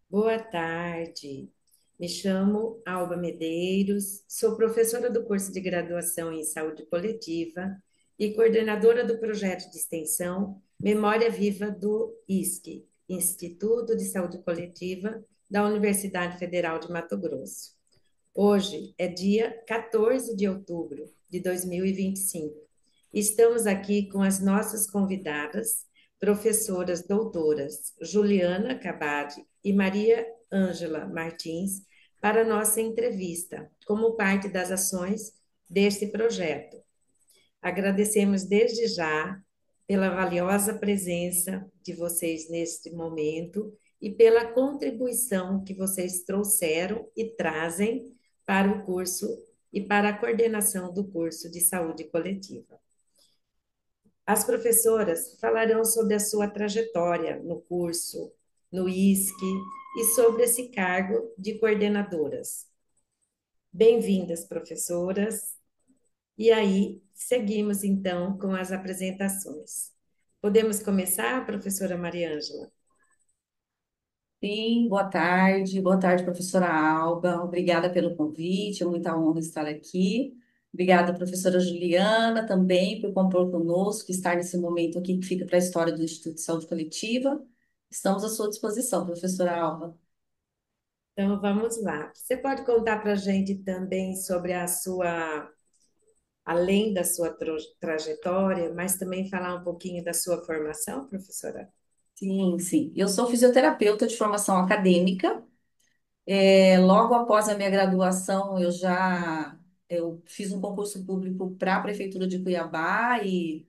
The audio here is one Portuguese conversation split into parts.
Boa tarde. Me chamo Alba Medeiros, sou professora do curso de graduação em Saúde Coletiva e coordenadora do projeto de extensão Memória Viva do ISC, Instituto de Saúde Coletiva da Universidade Federal de Mato Grosso. Hoje é dia 14 de outubro de 2025. Estamos aqui com as nossas convidadas, professoras doutoras Juliana Cabade e Maria Ângela Martins, para nossa entrevista, como parte das ações deste projeto. Agradecemos desde já pela valiosa presença de vocês neste momento e pela contribuição que vocês trouxeram e trazem para o curso e para a coordenação do curso de saúde coletiva. As professoras falarão sobre a sua trajetória no curso, no ISC e sobre esse cargo de coordenadoras. Bem-vindas, professoras. E aí, seguimos então com as apresentações. Podemos começar, professora Maria Ângela? Sim, boa tarde. Boa tarde, professora Alba. Obrigada pelo convite, é muita honra estar aqui. Obrigada, professora Juliana, também por compor conosco, estar nesse momento aqui que fica para a história do Instituto de Saúde Coletiva. Estamos à sua disposição, professora Alba. Então, vamos lá. Você pode contar para a gente também sobre a sua, além da sua trajetória, mas também falar um pouquinho da sua formação, professora? Sim, sim. Eu sou fisioterapeuta de formação acadêmica. Logo após a minha graduação, eu fiz um concurso público para a Prefeitura de Cuiabá e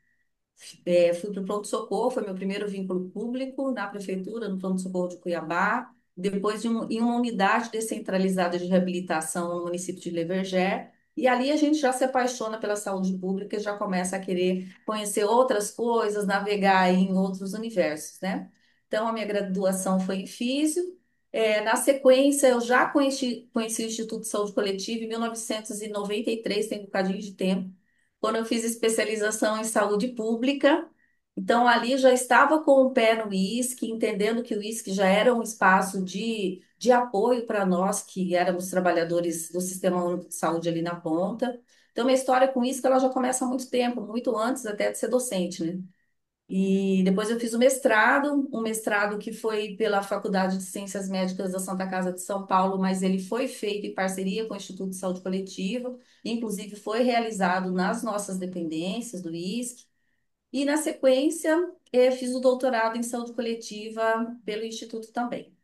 fui para o pronto-socorro, foi meu primeiro vínculo público na prefeitura, no pronto-socorro de Cuiabá. Depois, em uma unidade descentralizada de reabilitação no município de Leverger. E ali a gente já se apaixona pela saúde pública e já começa a querer conhecer outras coisas, navegar aí em outros universos, né? Então, a minha graduação foi em físio. Na sequência, eu já conheci o Instituto de Saúde Coletiva em 1993, tem um bocadinho de tempo quando eu fiz especialização em saúde pública. Então, ali já estava com o pé no uísque, entendendo que o uísque já era um espaço de apoio para nós, que éramos trabalhadores do Sistema Único de Saúde ali na ponta. Então, minha história com uísque ela já começa há muito tempo, muito antes até de ser docente, né? E depois eu fiz o mestrado, um mestrado que foi pela Faculdade de Ciências Médicas da Santa Casa de São Paulo, mas ele foi feito em parceria com o Instituto de Saúde Coletiva, inclusive foi realizado nas nossas dependências do ISC. E na sequência, fiz o doutorado em saúde coletiva pelo Instituto também.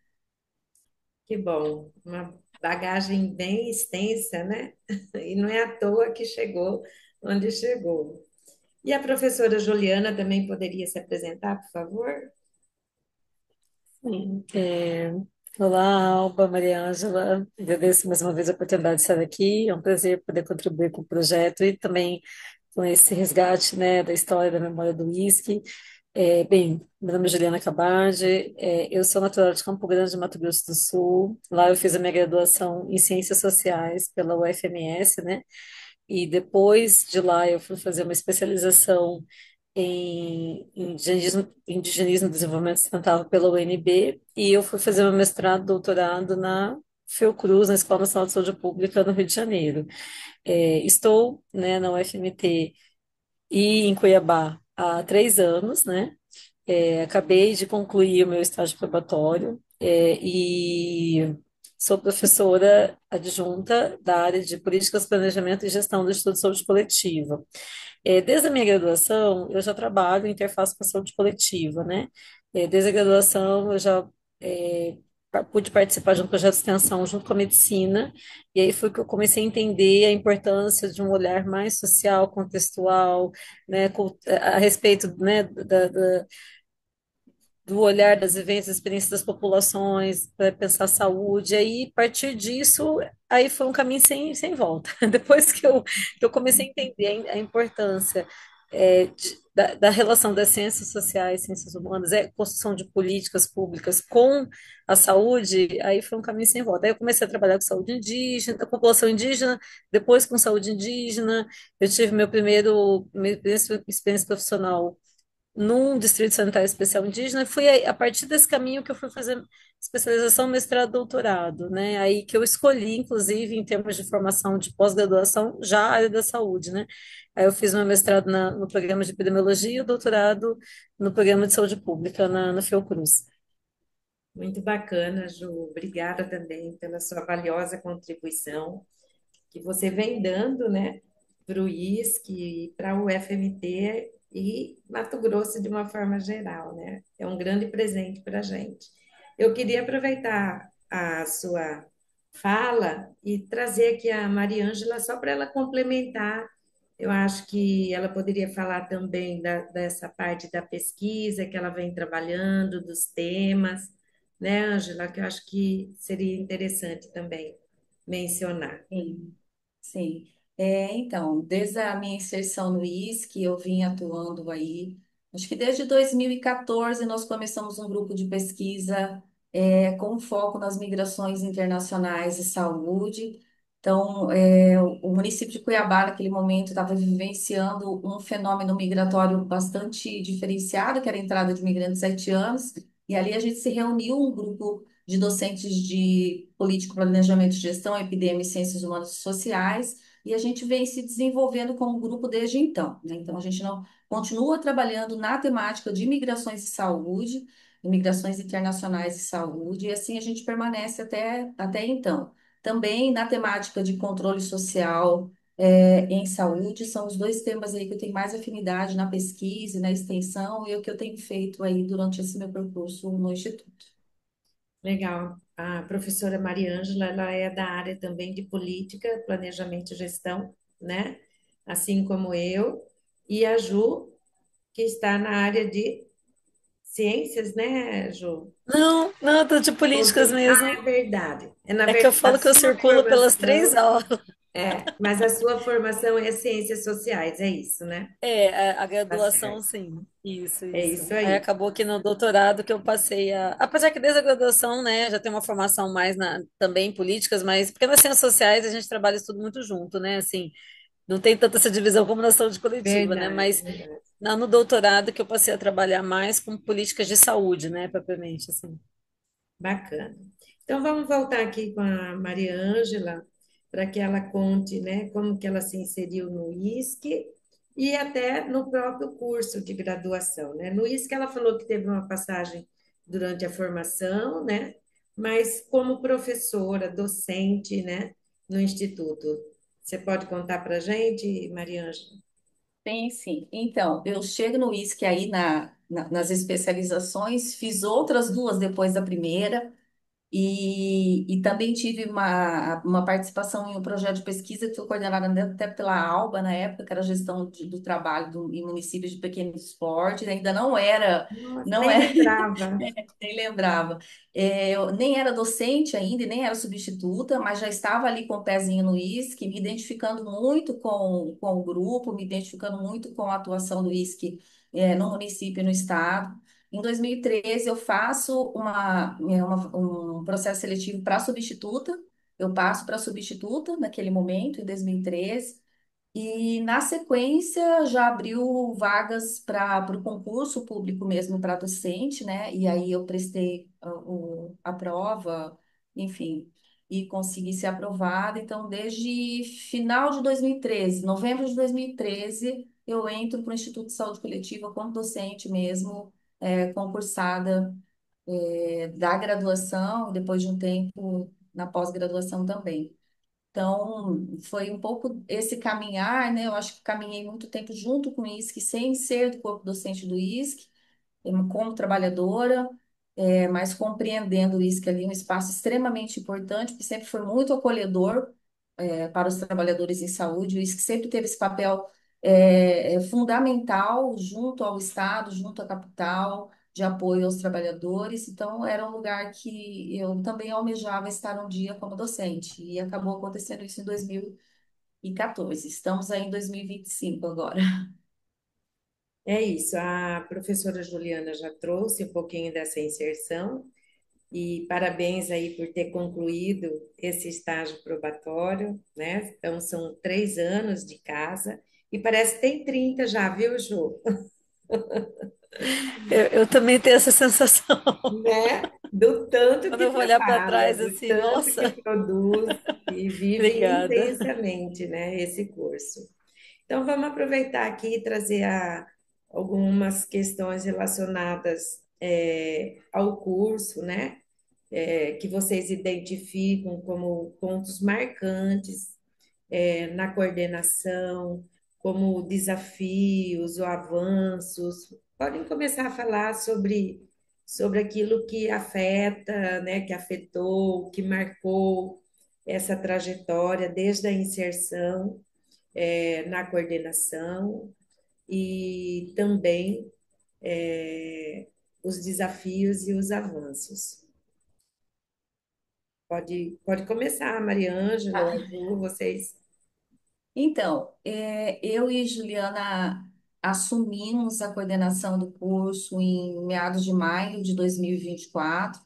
Que bom, uma bagagem bem extensa, né? E não é à toa que chegou onde chegou. E a professora Juliana também poderia se apresentar, por favor? Sim, olá, Alba, Maria Ângela, agradeço mais uma vez a oportunidade de estar aqui, é um prazer poder contribuir com o projeto e também com esse resgate, né, da história da memória do uísque. Bem, meu nome é Juliana Cabardi, eu sou natural de Campo Grande, Mato Grosso do Sul, lá eu fiz a minha graduação em Ciências Sociais pela UFMS, né, e depois de lá eu fui fazer uma especialização em indigenismo e desenvolvimento sustentável pela UNB, e eu fui fazer meu mestrado, doutorado na Fiocruz, na Escola Nacional de Saúde Pública, no Rio de Janeiro. Estou, né, na UFMT e em Cuiabá há 3 anos, né? Acabei de concluir o meu estágio probatório, e sou professora adjunta da área de Políticas, Planejamento e Gestão do Instituto de Saúde Coletiva. Desde a minha graduação, eu já trabalho em interface com a saúde coletiva, né? Desde a graduação, eu já é, pude participar de um projeto de extensão junto com a medicina, e aí foi que eu comecei a entender a importância de um olhar mais social, contextual, né, a respeito, né, do olhar das vivências, das experiências das populações, para pensar a saúde. Aí, a partir disso, aí foi um caminho sem volta. Depois que eu comecei a entender a importância da relação das ciências sociais, ciências humanas, construção de políticas públicas com a saúde, aí foi um caminho sem volta. Aí eu comecei a trabalhar com saúde indígena, a população indígena, depois com saúde indígena, eu tive minha primeira experiência profissional num Distrito Sanitário Especial Indígena, e foi a partir desse caminho que eu fui fazer especialização, mestrado, doutorado, né? Aí que eu escolhi, inclusive, em termos de formação de pós-graduação, já a área da saúde, né? Aí eu fiz meu mestrado no programa de epidemiologia e o doutorado no programa de saúde pública na Fiocruz. Muito bacana, Ju. Obrigada também pela sua valiosa contribuição que você vem dando, né, para o ISC, para o FMT e Mato Grosso de uma forma geral, né? É um grande presente para a gente. Eu queria aproveitar a sua fala e trazer aqui a Mariângela só para ela complementar. Eu acho que ela poderia falar também dessa parte da pesquisa que ela vem trabalhando, dos temas, né, Ângela? Que eu acho que seria interessante também mencionar. Sim. Sim. Então, desde a minha inserção no ISC, eu vim atuando aí. Acho que desde 2014 nós começamos um grupo de pesquisa com foco nas migrações internacionais e saúde. Então, o município de Cuiabá, naquele momento, estava vivenciando um fenômeno migratório bastante diferenciado, que era a entrada de imigrantes haitianos. E ali a gente se reuniu, um grupo de docentes de político, planejamento, gestão, epidemia e ciências humanas e sociais, e a gente vem se desenvolvendo como grupo desde então, né? Então, a gente não continua trabalhando na temática de migrações e saúde, migrações internacionais e saúde, e assim a gente permanece até então. Também na temática de controle social, em saúde, são os dois temas aí que eu tenho mais afinidade na pesquisa e na extensão, e o que eu tenho feito aí durante esse meu percurso no Instituto. Legal. A professora Mariângela, ela é da área também de política, planejamento e gestão, né? Assim como eu. E a Ju, que está na área de ciências, né, Ju? Não, não, tô de políticas Ah, mesmo. é verdade. É, na É que eu verdade, a falo que eu sua circulo pelas três formação, aulas. mas a sua formação é ciências sociais, é isso, né? É, a Tá graduação, certo. sim. Isso, É isso. isso Aí aí. acabou que no doutorado que eu passei a. Apesar que desde a graduação, né, já tem uma formação mais também em políticas, mas porque nas ciências sociais a gente trabalha isso tudo muito junto, né? Assim, não tem tanta essa divisão como na saúde coletiva, né? Verdade, Mas verdade. no doutorado que eu passei a trabalhar mais com políticas de saúde, né, propriamente, assim. Bacana. Então vamos voltar aqui com a Maria Ângela para que ela conte, né, como que ela se inseriu no ISC e até no próprio curso de graduação, né? No ISC ela falou que teve uma passagem durante a formação, né? Mas como professora, docente, né, no instituto. Você pode contar para a gente, Maria Ângela? Sim, sim. Então, eu chego no uísque aí nas especializações, fiz outras duas depois da primeira, e também tive uma participação em um projeto de pesquisa que foi coordenada até pela ALBA, na época, que era a gestão do trabalho em municípios de pequeno porte, ainda não era, Nossa, não nem era lembrava. nem lembrava. Eu nem era docente ainda, e nem era substituta, mas já estava ali com o pezinho no ISC, me identificando muito com o grupo, me identificando muito com a atuação do ISC, no município e no estado. Em 2013, eu faço um processo seletivo para substituta. Eu passo para substituta naquele momento, em 2013. E na sequência já abriu vagas para o concurso público mesmo para docente, né? E aí eu prestei a prova, enfim, e consegui ser aprovada. Então, desde final de 2013, novembro de 2013, eu entro para o Instituto de Saúde Coletiva como docente mesmo, concursada, da graduação, e depois de um tempo na pós-graduação também. Então, foi um pouco esse caminhar, né? Eu acho que caminhei muito tempo junto com o ISC, sem ser do corpo docente do ISC, como trabalhadora, mas compreendendo o ISC ali, um espaço extremamente importante, porque sempre foi muito acolhedor, para os trabalhadores em saúde. O ISC sempre teve esse papel fundamental junto ao Estado, junto à capital, de apoio aos trabalhadores. Então, era um lugar que eu também almejava estar um dia como docente. E acabou acontecendo isso em 2014. Estamos aí em 2025 agora. É isso, a professora Juliana já trouxe um pouquinho dessa inserção e parabéns aí por ter concluído esse estágio probatório, né? Então, são 3 anos de casa e parece que tem 30 já, viu, Ju? Eu também tenho essa sensação. né? Do tanto Quando que eu vou olhar para trabalha, trás, do assim, tanto que nossa, produz e vive obrigada. intensamente, né, esse curso. Então, vamos aproveitar aqui e trazer algumas questões relacionadas ao curso, né? Que vocês identificam como pontos marcantes na coordenação, como desafios ou avanços. Podem começar a falar sobre aquilo que afeta, né, que afetou, que marcou essa trajetória desde a inserção na coordenação e também os desafios e os avanços. Pode começar, Maria Ângela, ou a Ju, vocês. Então, eu e Juliana assumimos a coordenação do curso em meados de maio de 2024.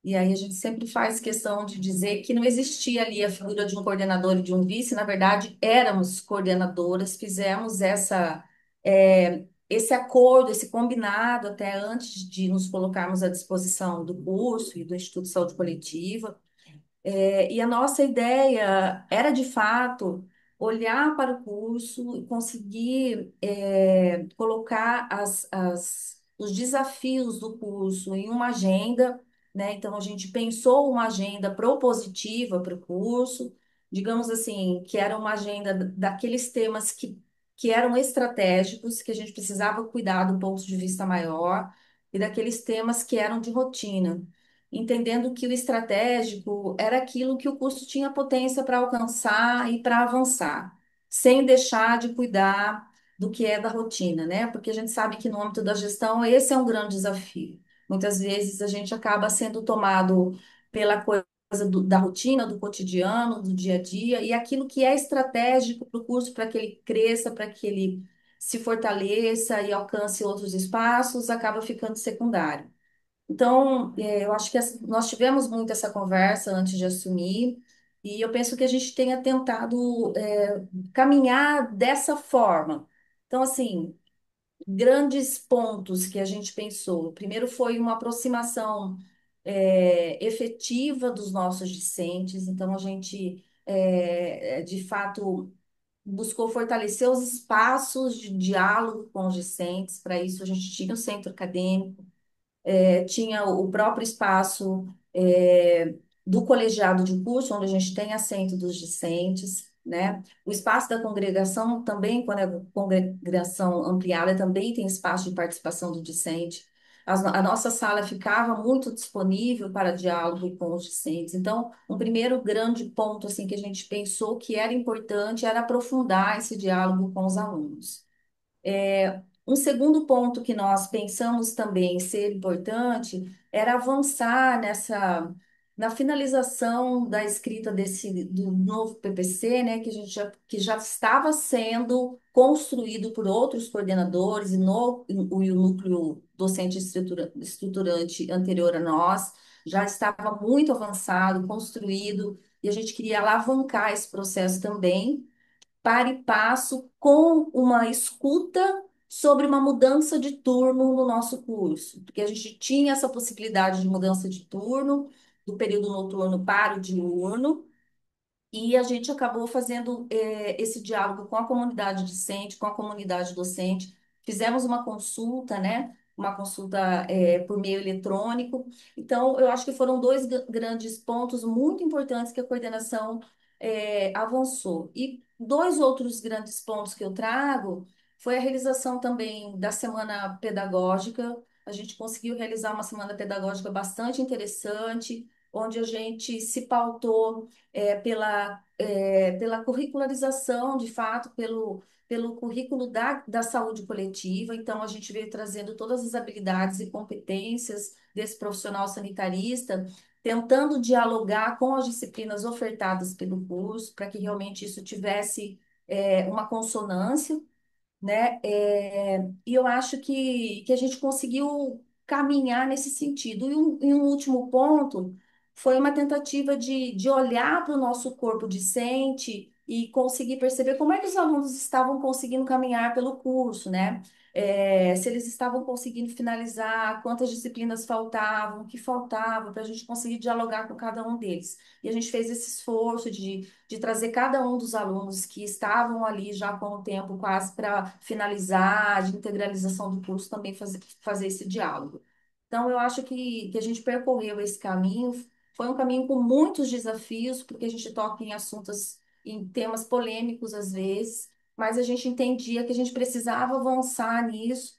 E aí a gente sempre faz questão de dizer que não existia ali a figura de um coordenador e de um vice, na verdade, éramos coordenadoras, fizemos esse acordo, esse combinado até antes de nos colocarmos à disposição do curso e do Instituto de Saúde Coletiva. E a nossa ideia era, de fato, olhar para o curso e conseguir colocar os desafios do curso em uma agenda, né? Então, a gente pensou uma agenda propositiva para o curso, digamos assim, que era uma agenda daqueles temas que eram estratégicos, que a gente precisava cuidar do ponto de vista maior, e daqueles temas que eram de rotina, entendendo que o estratégico era aquilo que o curso tinha potência para alcançar e para avançar, sem deixar de cuidar do que é da rotina, né? Porque a gente sabe que no âmbito da gestão esse é um grande desafio. Muitas vezes a gente acaba sendo tomado pela coisa da rotina, do cotidiano, do dia a dia, e aquilo que é estratégico para o curso, para que ele cresça, para que ele se fortaleça e alcance outros espaços, acaba ficando secundário. Então, eu acho que nós tivemos muito essa conversa antes de assumir, e eu penso que a gente tenha tentado, caminhar dessa forma. Então, assim, grandes pontos que a gente pensou. Primeiro foi uma aproximação, efetiva dos nossos discentes, então a gente, de fato, buscou fortalecer os espaços de diálogo com os discentes. Para isso, a gente tinha o centro acadêmico, tinha o próprio espaço do colegiado de curso, onde a gente tem assento dos discentes, né? O espaço da congregação também, quando é congregação ampliada, também tem espaço de participação do discente. A nossa sala ficava muito disponível para diálogo com os discentes. Então, um primeiro grande ponto assim que a gente pensou que era importante era aprofundar esse diálogo com os alunos. Um segundo ponto que nós pensamos também ser importante era avançar na finalização da escrita do novo PPC, né, que já estava sendo construído por outros coordenadores e o núcleo docente estruturante anterior a nós já estava muito avançado, construído, e a gente queria alavancar esse processo também para e passo com uma escuta sobre uma mudança de turno no nosso curso, porque a gente tinha essa possibilidade de mudança de turno do período noturno para o diurno, e a gente acabou fazendo esse diálogo com a comunidade discente, com a comunidade docente. Fizemos uma consulta, né? Uma consulta por meio eletrônico. Então, eu acho que foram dois grandes pontos muito importantes que a coordenação avançou. E dois outros grandes pontos que eu trago foi a realização também da semana pedagógica. A gente conseguiu realizar uma semana pedagógica bastante interessante, onde a gente se pautou pela curricularização, de fato, pelo currículo da saúde coletiva. Então, a gente veio trazendo todas as habilidades e competências desse profissional sanitarista, tentando dialogar com as disciplinas ofertadas pelo curso, para que realmente isso tivesse uma consonância, né? E eu acho que a gente conseguiu caminhar nesse sentido. E um último ponto foi uma tentativa de olhar para o nosso corpo discente e conseguir perceber como é que os alunos estavam conseguindo caminhar pelo curso, né? se eles estavam conseguindo finalizar, quantas disciplinas faltavam, o que faltava, para a gente conseguir dialogar com cada um deles. E a gente fez esse esforço de trazer cada um dos alunos que estavam ali já com o tempo quase para finalizar, de integralização do curso, também fazer esse diálogo. Então, eu acho que a gente percorreu esse caminho, foi um caminho com muitos desafios, porque a gente toca em assuntos, em temas polêmicos às vezes, mas a gente entendia que a gente precisava avançar nisso,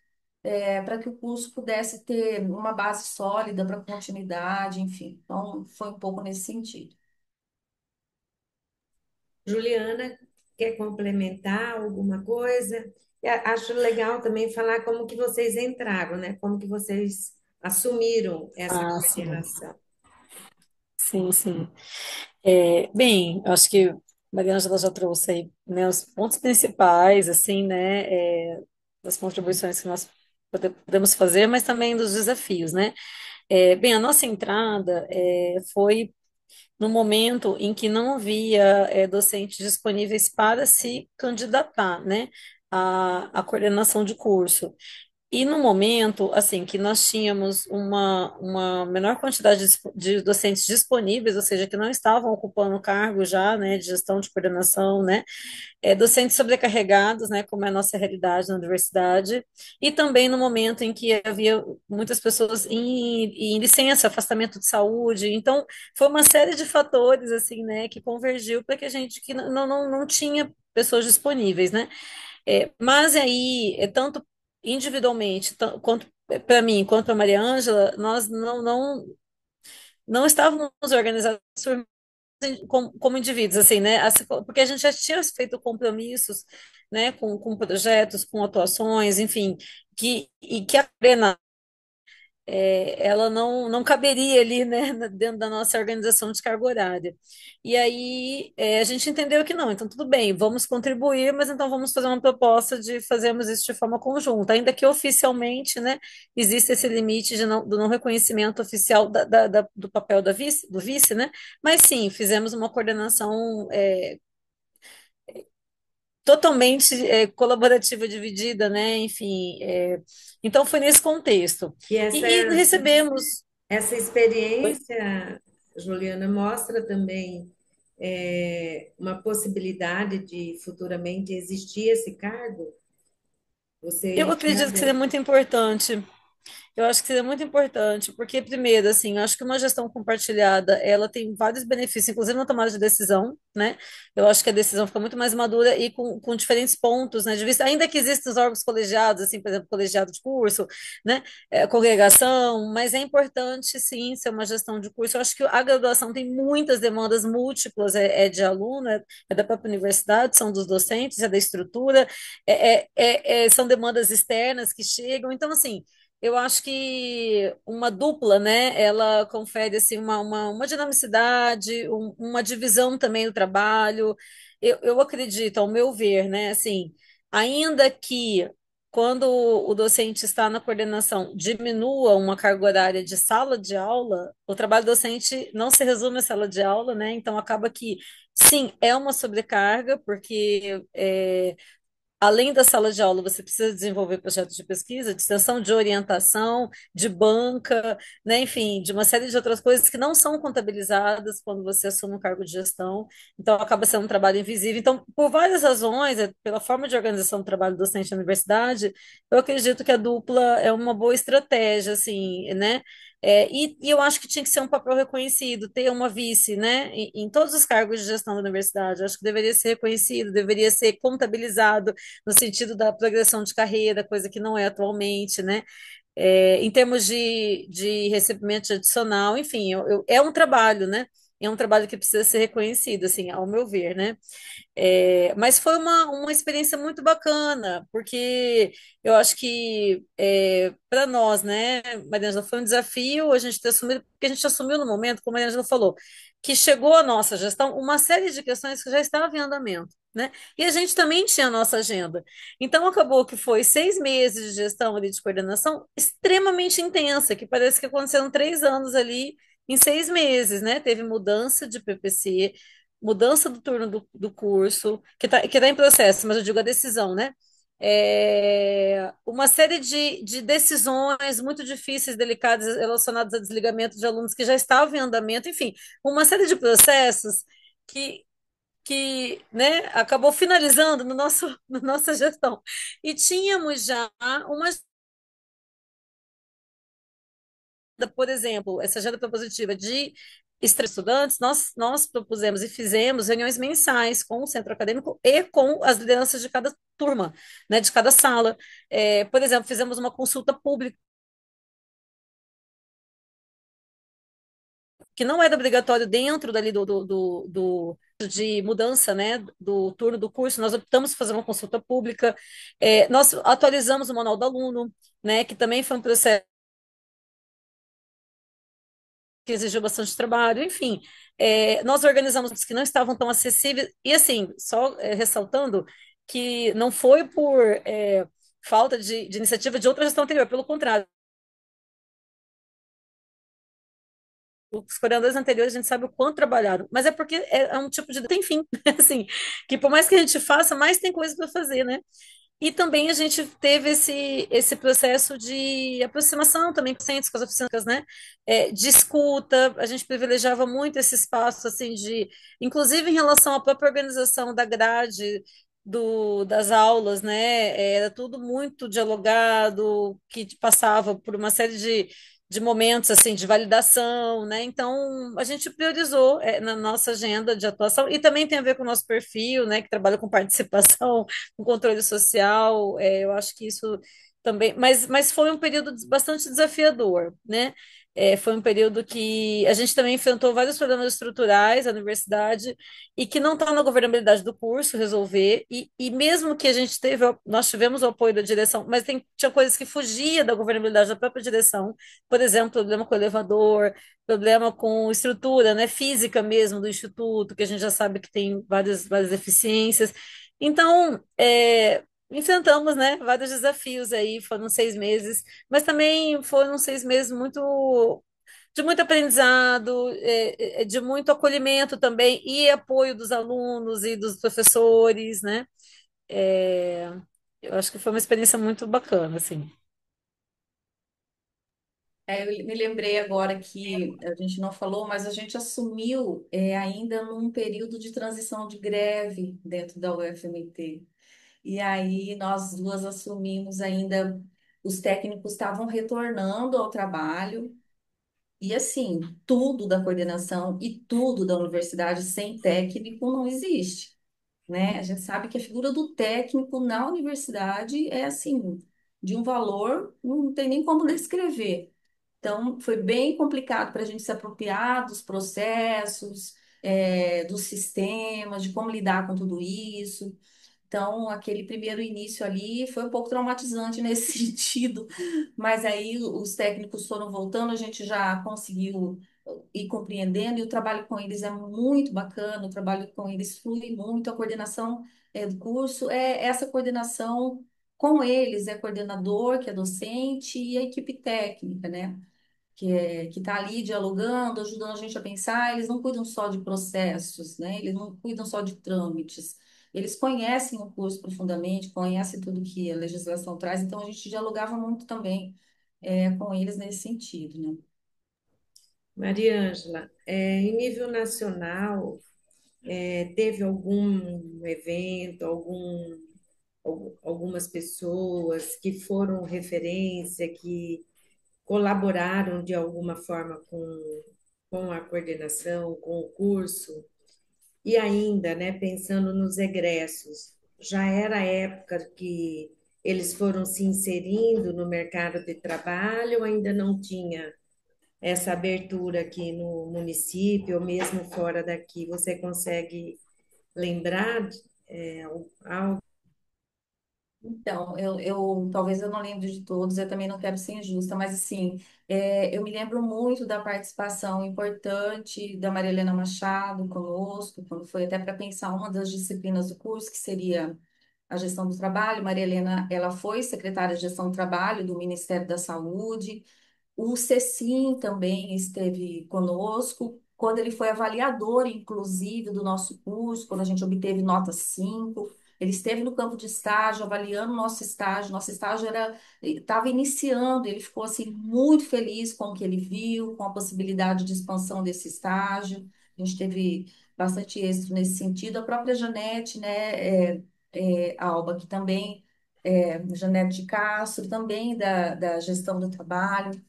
para que o curso pudesse ter uma base sólida para continuidade, enfim. Então, foi um pouco nesse sentido. Juliana, quer complementar alguma coisa? Acho legal também falar como que vocês entraram, né? Como que vocês assumiram essa Ah, sim, coordenação. sim, sim. Bem, eu acho que a Maria Ângela já trouxe aí, né, os pontos principais, assim, né, das contribuições que nós podemos fazer, mas também dos desafios, né? Bem, a nossa entrada foi no momento em que não havia docentes disponíveis para se candidatar, né, à coordenação de curso. E no momento, assim, que nós tínhamos uma menor quantidade de docentes disponíveis, ou seja, que não estavam ocupando cargo já, né, de gestão de coordenação, né, docentes sobrecarregados, né, como é a nossa realidade na universidade, e também no momento em que havia muitas pessoas em licença, afastamento de saúde, então foi uma série de fatores, assim, né, que convergiu para que a gente que não tinha pessoas disponíveis, né, mas aí, tanto individualmente, quanto para mim, quanto para Maria Ângela, nós não estávamos organizados como indivíduos, assim, né? Porque a gente já tinha feito compromissos, né, com projetos, com atuações, enfim, e que a Arena ela não caberia ali, né, dentro da nossa organização de carga horária. E aí a gente entendeu que não, então tudo bem, vamos contribuir, mas então vamos fazer uma proposta de fazermos isso de forma conjunta, ainda que oficialmente, né, existe esse limite do não reconhecimento oficial do papel do vice, né, mas sim, fizemos uma coordenação totalmente colaborativa, dividida, né, enfim, então foi nesse contexto. E E recebemos. essa experiência, Juliana, mostra também uma possibilidade de futuramente existir esse cargo? Você Eu acredito que seria enxerga? muito importante. Eu acho que seria muito importante, porque, primeiro, assim, eu acho que uma gestão compartilhada, ela tem vários benefícios, inclusive na tomada de decisão, né? Eu acho que a decisão fica muito mais madura e com diferentes pontos, né, de vista, ainda que existam os órgãos colegiados, assim, por exemplo, colegiado de curso, né, congregação, mas é importante, sim, ser uma gestão de curso. Eu acho que a graduação tem muitas demandas múltiplas, de aluno, da própria universidade, são dos docentes, é da estrutura, são demandas externas que chegam, então, assim, eu acho que uma dupla, né, ela confere assim, uma dinamicidade, uma divisão também do trabalho. Eu acredito, ao meu ver, né, assim, ainda que quando o docente está na coordenação diminua uma carga horária de sala de aula, o trabalho docente não se resume à sala de aula, né? Então acaba que sim, é uma sobrecarga, porque além da sala de aula, você precisa desenvolver projetos de pesquisa, de extensão, de orientação, de banca, né? Enfim, de uma série de outras coisas que não são contabilizadas quando você assume um cargo de gestão. Então, acaba sendo um trabalho invisível. Então, por várias razões, pela forma de organização do trabalho docente na universidade, eu acredito que a dupla é uma boa estratégia, assim, né? E eu acho que tinha que ser um papel reconhecido, ter uma vice, né, em todos os cargos de gestão da universidade. Eu acho que deveria ser reconhecido, deveria ser contabilizado no sentido da progressão de carreira, coisa que não é atualmente, né? Em termos de recebimento adicional, enfim, é um trabalho, né? É um trabalho que precisa ser reconhecido, assim, ao meu ver, né? Mas foi uma experiência muito bacana, porque eu acho que para nós, né, Mariângela, foi um desafio a gente ter assumido, porque a gente assumiu no momento, como a Mariângela falou, que chegou à nossa gestão uma série de questões que já estavam em andamento, né? E a gente também tinha a nossa agenda. Então acabou que foi 6 meses de gestão ali de coordenação extremamente intensa, que parece que aconteceram 3 anos ali em 6 meses, né? Teve mudança de PPC, mudança do turno do curso, que tá em processo, mas eu digo a decisão, né? uma série de decisões muito difíceis, delicadas, relacionadas a desligamento de alunos que já estavam em andamento, enfim, uma série de processos que, né, acabou finalizando no nosso, na nossa gestão. E tínhamos já uma por exemplo, essa agenda propositiva de estudantes, nós propusemos e fizemos reuniões mensais com o centro acadêmico e com as lideranças de cada turma, né, de cada sala. Por exemplo, fizemos uma consulta pública que não era obrigatório dentro dali de mudança, né, do turno do curso, nós optamos por fazer uma consulta pública. Nós atualizamos o manual do aluno, né, que também foi um processo que exigiu bastante trabalho, enfim, nós organizamos que não estavam tão acessíveis, e assim, só ressaltando que não foi por falta de iniciativa de outra gestão anterior, pelo contrário, os coordenadores anteriores a gente sabe o quanto trabalharam, mas é porque é um tipo de, tem fim, assim, que por mais que a gente faça, mais tem coisa para fazer, né? E também a gente teve esse processo de aproximação também com os centros, com as oficinas, né? De escuta, a gente privilegiava muito esse espaço, assim, inclusive em relação à própria organização da grade das aulas, né? Era tudo muito dialogado, que passava por uma série de momentos, assim, de validação, né? Então, a gente priorizou, na nossa agenda de atuação, e também tem a ver com o nosso perfil, né? Que trabalha com participação, com controle social, eu acho que isso também, mas foi um período bastante desafiador, né? Foi um período que a gente também enfrentou vários problemas estruturais, a universidade, e que não está na governabilidade do curso resolver, e mesmo que a gente teve, nós tivemos o apoio da direção, mas tinha coisas que fugia da governabilidade da própria direção, por exemplo, problema com o elevador, problema com estrutura, né, física mesmo do instituto, que a gente já sabe que tem várias deficiências, então, enfrentamos, né, vários desafios aí, foram 6 meses, mas também foram 6 meses de muito aprendizado, de muito acolhimento também, e apoio dos alunos e dos professores, né? É, eu acho que foi uma experiência muito bacana, assim. Eu me lembrei agora que a gente não falou, mas a gente assumiu ainda num período de transição de greve dentro da UFMT. E aí nós duas assumimos ainda, os técnicos estavam retornando ao trabalho, e assim, tudo da coordenação e tudo da universidade sem técnico não existe, né? A gente sabe que a figura do técnico na universidade é assim, de um valor, não tem nem como descrever. Então, foi bem complicado para a gente se apropriar dos processos, dos sistemas, de como lidar com tudo isso. Então, aquele primeiro início ali foi um pouco traumatizante nesse sentido, mas aí os técnicos foram voltando, a gente já conseguiu ir compreendendo, e o trabalho com eles é muito bacana, o trabalho com eles flui muito, a coordenação do curso é essa coordenação com eles, é coordenador, que é docente, e a equipe técnica, né? Que está ali dialogando, ajudando a gente a pensar, eles não cuidam só de processos, né? Eles não cuidam só de trâmites. Eles conhecem o curso profundamente, conhecem tudo que a legislação traz, então a gente dialogava muito também com eles nesse sentido, né? Mariângela, em nível nacional, teve algum evento, algumas pessoas que foram referência, que colaboraram de alguma forma com a coordenação, com o curso? E ainda, né, pensando nos egressos, já era a época que eles foram se inserindo no mercado de trabalho, ou ainda não tinha essa abertura aqui no município, ou mesmo fora daqui? Você consegue lembrar algo? Então, talvez eu não lembre de todos, eu também não quero ser injusta, mas assim, eu me lembro muito da participação importante da Maria Helena Machado conosco, quando foi até para pensar uma das disciplinas do curso, que seria a gestão do trabalho. Maria Helena, ela foi secretária de gestão do trabalho do Ministério da Saúde. O Cecim também esteve conosco, quando ele foi avaliador, inclusive, do nosso curso, quando a gente obteve nota 5. Ele esteve no campo de estágio, avaliando o nosso estágio estava iniciando, ele ficou assim muito feliz com o que ele viu, com a possibilidade de expansão desse estágio. A gente teve bastante êxito nesse sentido. A própria Janete, né, Alba, que também, Janete de Castro, também da gestão do trabalho.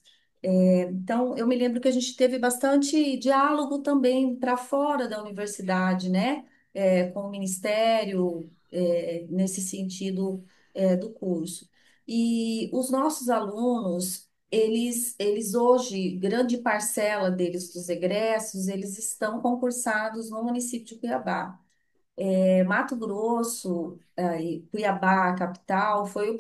Então, eu me lembro que a gente teve bastante diálogo também para fora da universidade, né? Com o Ministério, nesse sentido, do curso. E os nossos alunos, eles hoje, grande parcela deles dos egressos, eles estão concursados no município de Cuiabá. Mato Grosso, e Cuiabá, capital, foi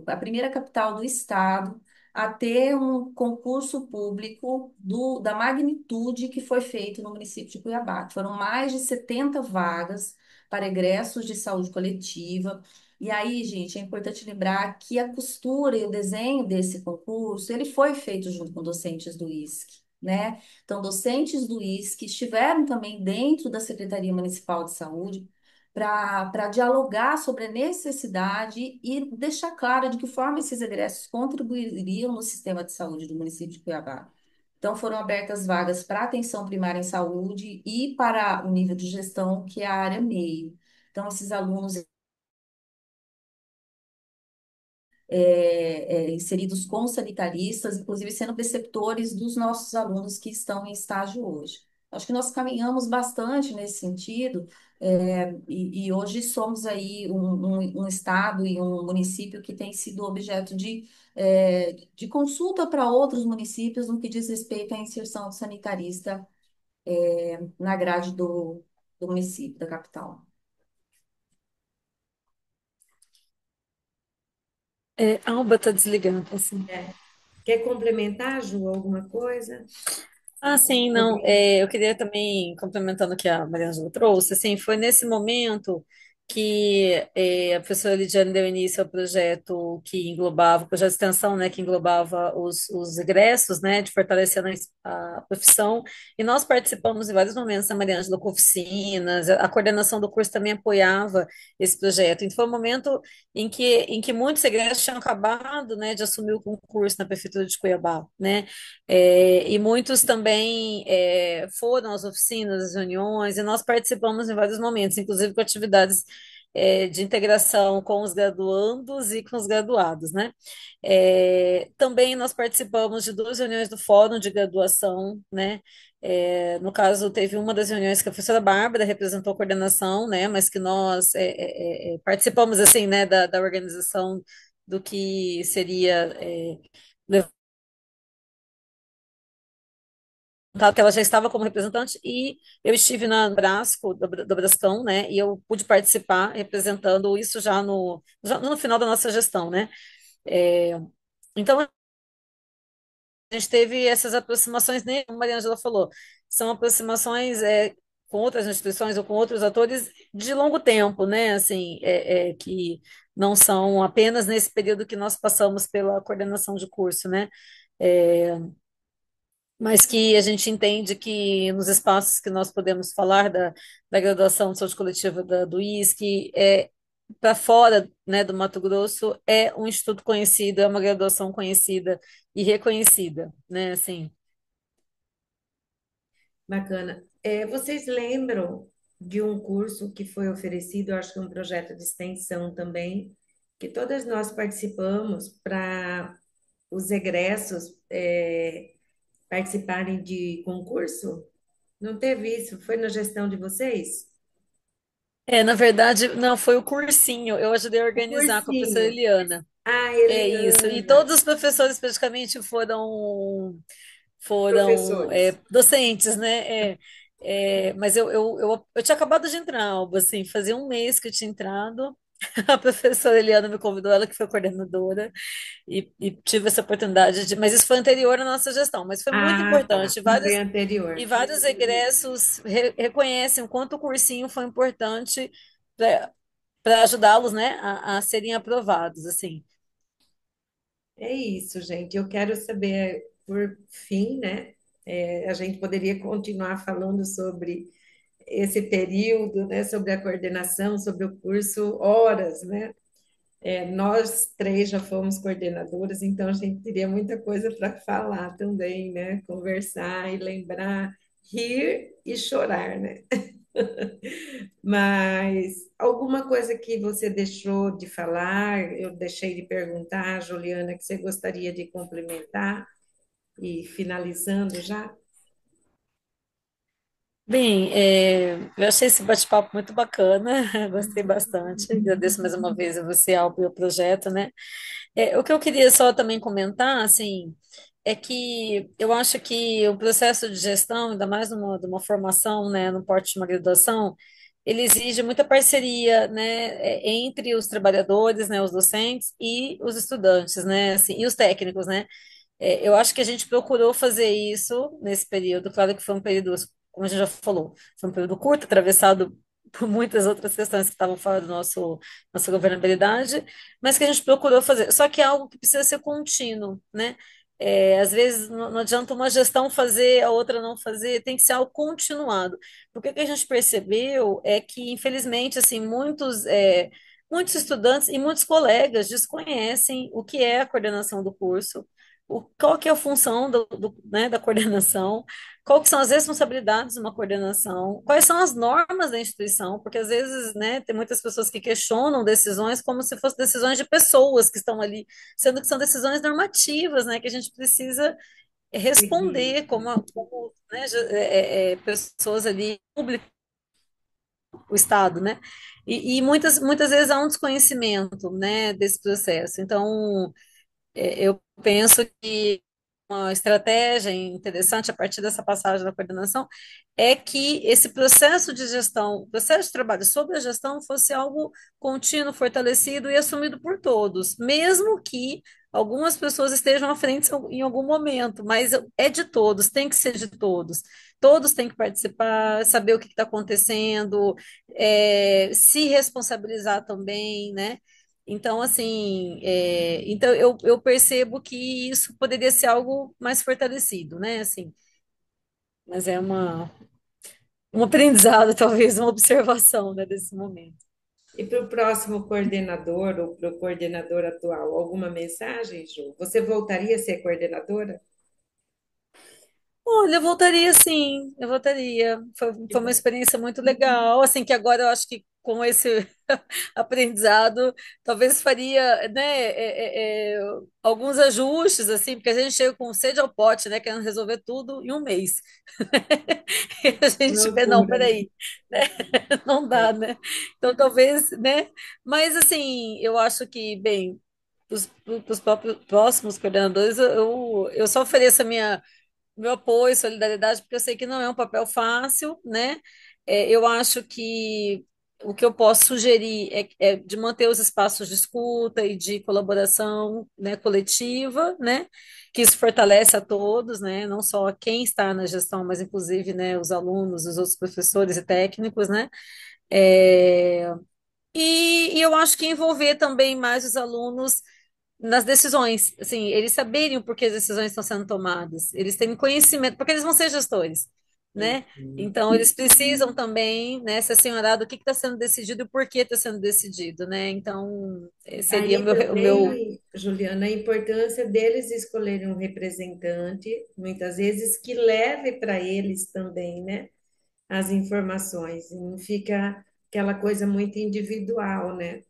a primeira capital do estado a ter um concurso público da magnitude que foi feito no município de Cuiabá. Foram mais de 70 vagas para egressos de saúde coletiva. E aí, gente, é importante lembrar que a costura e o desenho desse concurso, ele foi feito junto com docentes do ISC, né? Então, docentes do ISC estiveram também dentro da Secretaria Municipal de Saúde para dialogar sobre a necessidade e deixar claro de que forma esses egressos contribuiriam no sistema de saúde do município de Cuiabá. Então, foram abertas vagas para atenção primária em saúde e para o nível de gestão, que é a área meio. Então, esses alunos inseridos como sanitaristas, inclusive sendo preceptores dos nossos alunos que estão em estágio hoje. Acho que nós caminhamos bastante nesse sentido, e hoje somos aí um estado e um município que tem sido objeto de consulta para outros municípios no que diz respeito à inserção do sanitarista, na grade do município, da capital. A Alba está desligando, assim. Quer complementar, Ju, alguma coisa Ah, sim, não. sobre Eu queria também, complementando o que a Mariângela trouxe, assim, foi nesse momento que a professora Lidiane deu início ao projeto que englobava, o projeto de extensão, né, que englobava os egressos, né, de fortalecendo a profissão, e nós participamos em vários momentos, a Mariângela, com oficinas, a coordenação do curso também apoiava esse projeto. Então, foi um momento em que muitos egressos tinham acabado, né, de assumir o concurso na Prefeitura de Cuiabá, né, e muitos também foram às oficinas, às reuniões, e nós participamos em vários momentos, inclusive com atividades de integração com os graduandos e com os graduados, né? Também nós participamos de duas reuniões do Fórum de Graduação, né? No caso, teve uma das reuniões que a professora Bárbara representou a coordenação, né? Mas que nós participamos, assim, né, da organização do que seria que ela já estava como representante e eu estive na Brasco, do Brascão, né, e eu pude participar representando isso já no final da nossa gestão, né. É, então, a gente teve essas aproximações, né, como a Maria Ângela falou, são aproximações com outras instituições ou com outros atores de longo tempo, né, assim, que não são apenas nesse período que nós passamos pela coordenação de curso, né. É, mas que a gente entende que nos espaços que nós podemos falar da graduação de saúde coletiva do ISC, para fora, né, do Mato Grosso, é um instituto conhecido, é uma graduação conhecida e reconhecida, né, assim. bacana. Vocês lembram de um curso que foi oferecido, eu acho que um projeto de extensão também, que todas nós participamos para os egressos participarem de concurso? Não teve isso? Foi na gestão de vocês? Na verdade, não, foi o cursinho, eu ajudei a O organizar com a professora cursinho. Eliana. Ah, É isso, e Eliana, todos os professores praticamente foram professores. docentes, né? Mas eu tinha acabado de entrar, Alba, assim, fazia um mês que eu tinha entrado. A professora Eliana me convidou, ela que foi coordenadora, e tive essa oportunidade mas isso foi anterior à nossa gestão, mas foi muito Ah, tá. importante. Foi E anterior. vários egressos reconhecem o quanto o cursinho foi importante para ajudá-los, né, a serem aprovados, assim. É isso, gente. Eu quero saber, por fim, né? A gente poderia continuar falando sobre esse período, né, sobre a coordenação, sobre o curso, horas, né? Nós três já fomos coordenadoras, então a gente teria muita coisa para falar também, né? Conversar e lembrar, rir e chorar, né? Mas alguma coisa que você deixou de falar, eu deixei de perguntar, Juliana, que você gostaria de complementar e finalizando já? Bem, eu achei esse bate-papo muito bacana, gostei bastante. Agradeço mais uma vez a você, ao meu projeto, né? O que eu queria só também comentar, assim, é que eu acho que o processo de gestão, ainda mais de uma formação, né, no porte de uma graduação, ele exige muita parceria, né, entre os trabalhadores, né, os docentes e os estudantes, né, assim, e os técnicos, né. Eu acho que a gente procurou fazer isso nesse período. Claro que foi um período, como a gente já falou, foi um período curto, atravessado por muitas outras questões que estavam fora do nossa governabilidade, mas que a gente procurou fazer. Só que é algo que precisa ser contínuo, né? Às vezes não adianta uma gestão fazer, a outra não fazer, tem que ser algo continuado. Porque o que a gente percebeu é que, infelizmente, assim, muitos estudantes e muitos colegas desconhecem o que é a coordenação do curso, qual que é a função né, da coordenação, qual que são as responsabilidades de uma coordenação, quais são as normas da instituição, porque às vezes, né, tem muitas pessoas que questionam decisões como se fossem decisões de pessoas que estão ali, sendo que são decisões normativas, né, que a gente precisa Seguir. responder como né, pessoas ali, público, o Estado, né, e muitas vezes há um desconhecimento, né, desse processo. Então, eu penso que uma estratégia interessante a partir dessa passagem da coordenação é que esse processo de gestão, o processo de trabalho sobre a gestão fosse algo contínuo, fortalecido e assumido por todos, mesmo que algumas pessoas estejam à frente em algum momento, mas é de todos, tem que ser de todos. Todos têm que participar, saber o que está acontecendo, se responsabilizar também, né? Então, assim, então eu percebo que isso poderia ser algo mais fortalecido, né? Assim, mas é um aprendizado, talvez, uma observação, né, desse momento. E para o próximo coordenador ou para o coordenador atual, alguma mensagem, Ju? Você voltaria a ser coordenadora? Olha, eu voltaria sim, eu voltaria. Que Foi uma bom. experiência muito legal, assim, que agora eu acho que com esse aprendizado, talvez faria, né, alguns ajustes, assim, porque a gente chega com sede ao pote, né, querendo resolver tudo em um mês. E a gente vê, não, Loucura, né? peraí, né? Não É. dá, né? Então, talvez, né? Mas, assim, eu acho que, bem, os próximos coordenadores, eu só ofereço a minha meu apoio, solidariedade, porque eu sei que não é um papel fácil, né? Eu acho que o que eu posso sugerir é de manter os espaços de escuta e de colaboração, né, coletiva, né? Que isso fortalece a todos, né? Não só a quem está na gestão, mas inclusive, né, os alunos, os outros professores e técnicos, né? É, e eu acho que envolver também mais os alunos nas decisões, assim, eles saberem o porquê as decisões estão sendo tomadas, eles terem conhecimento, porque eles vão ser gestores, né? Uhum. Então, eles precisam também, né, ser senhorado o que está sendo decidido e o porquê está sendo decidido, né? Então, seria Aí o meu. também, Juliana, a importância deles escolherem um representante, muitas vezes, que leve para eles também, né, as informações, e não fica aquela coisa muito individual, né?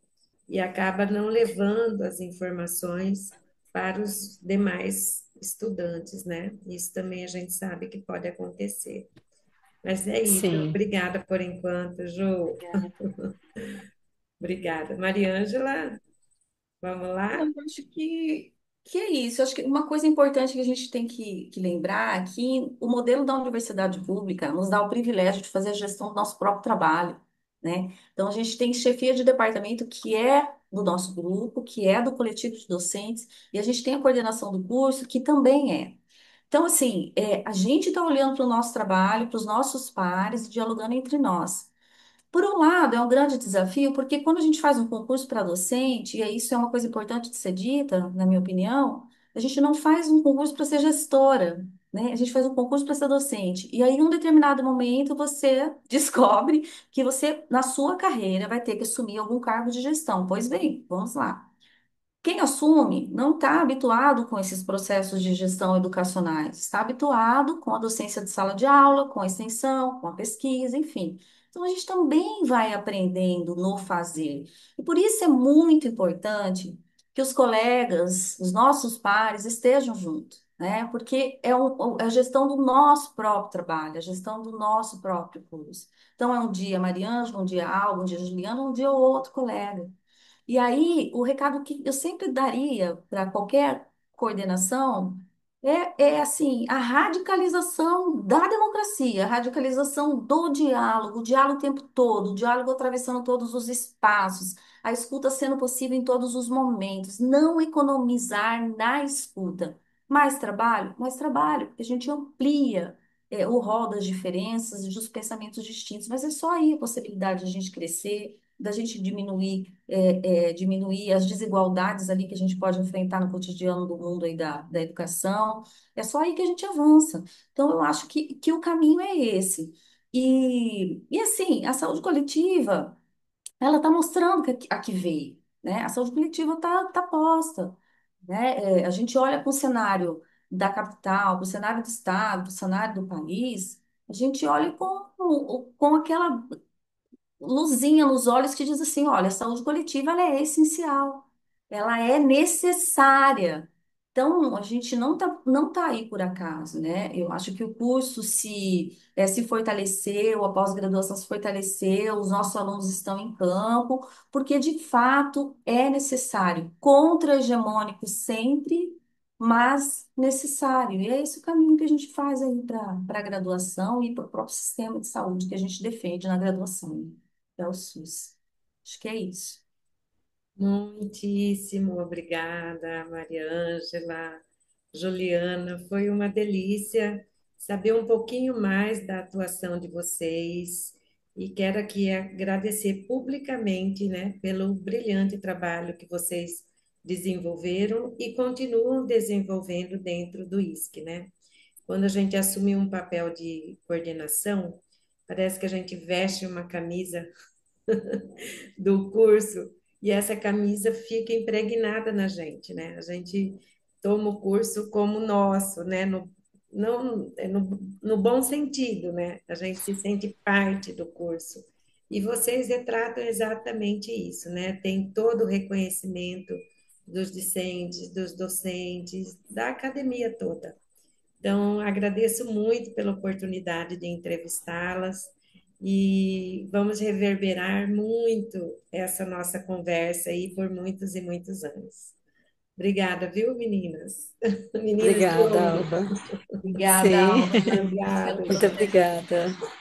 E acaba não levando as informações para os demais estudantes, né? Isso também a gente sabe que pode acontecer. Mas é isso. Sim. Obrigada por enquanto, Ju. Obrigada. Mariângela, vamos Eu lá? acho que é isso. Eu acho que uma coisa importante que a gente tem que lembrar é que o modelo da universidade pública nos dá o privilégio de fazer a gestão do nosso próprio trabalho, né? Então, a gente tem chefia de departamento que é do nosso grupo, que é do coletivo de docentes, e a gente tem a coordenação do curso, que também é. Então, assim, a gente está olhando para o nosso trabalho, para os nossos pares, dialogando entre nós. Por um lado, é um grande desafio, porque quando a gente faz um concurso para docente, e isso é uma coisa importante de ser dita, na minha opinião, a gente não faz um concurso para ser gestora. né? A gente faz um concurso para ser docente. E aí, em um determinado momento, você descobre que você, na sua carreira, vai ter que assumir algum cargo de gestão. Pois bem, vamos lá. Quem assume não está habituado com esses processos de gestão educacionais, está habituado com a docência de sala de aula, com a extensão, com a pesquisa, enfim. Então, a gente também vai aprendendo no fazer. E por isso é muito importante que os colegas, os nossos pares, estejam juntos, né? Porque é a gestão do nosso próprio trabalho, a gestão do nosso próprio curso. Então, é um dia Mariângela, um dia Alba, um dia Juliana, um dia outro colega. E aí, o recado que eu sempre daria para qualquer coordenação é assim, a radicalização da democracia, a radicalização do diálogo, o diálogo o tempo todo, o diálogo atravessando todos os espaços, a escuta sendo possível em todos os momentos, não economizar na escuta. Mais trabalho, porque a gente amplia o rol das diferenças e dos pensamentos distintos, mas é só aí a possibilidade de a gente crescer, da gente diminuir as desigualdades ali que a gente pode enfrentar no cotidiano do mundo aí da educação. É só aí que a gente avança. Então, eu acho que o caminho é esse. E assim, a saúde coletiva, ela está mostrando que a que veio, né? A saúde coletiva tá posta, né? A gente olha para o cenário da capital, para o cenário do estado, para o cenário do país, a gente olha com aquela luzinha nos olhos que diz assim, olha, a saúde coletiva ela é essencial, ela é necessária. Então, a gente não tá aí por acaso, né? Eu acho que o curso se fortaleceu, a pós-graduação se fortaleceu, os nossos alunos estão em campo, porque de fato é necessário, contra-hegemônico sempre, mas necessário. E é esse o caminho que a gente faz aí para a graduação e para o próprio sistema de saúde que a gente defende na graduação, é o SUS. Acho que é isso. Muitíssimo obrigada, Mariângela, Juliana. Foi uma delícia saber um pouquinho mais da atuação de vocês e quero aqui agradecer publicamente, né, pelo brilhante trabalho que vocês desenvolveram e continuam desenvolvendo dentro do ISC, né? Quando a gente assume um papel de coordenação, parece que a gente veste uma camisa do curso e essa camisa fica impregnada na gente, né? A gente toma o curso como nosso, né? Não, no bom sentido, né? A gente se sente parte do curso. E vocês retratam exatamente isso, né? Tem todo o reconhecimento dos discentes, dos docentes, da academia toda. Então, agradeço muito pela oportunidade de entrevistá-las e vamos reverberar muito essa nossa conversa aí por muitos e muitos anos. Obrigada, viu, meninas? Meninas de Obrigada, ouro. Alba. Obrigada, Sim, Alba. Obrigada, muito gente. obrigada.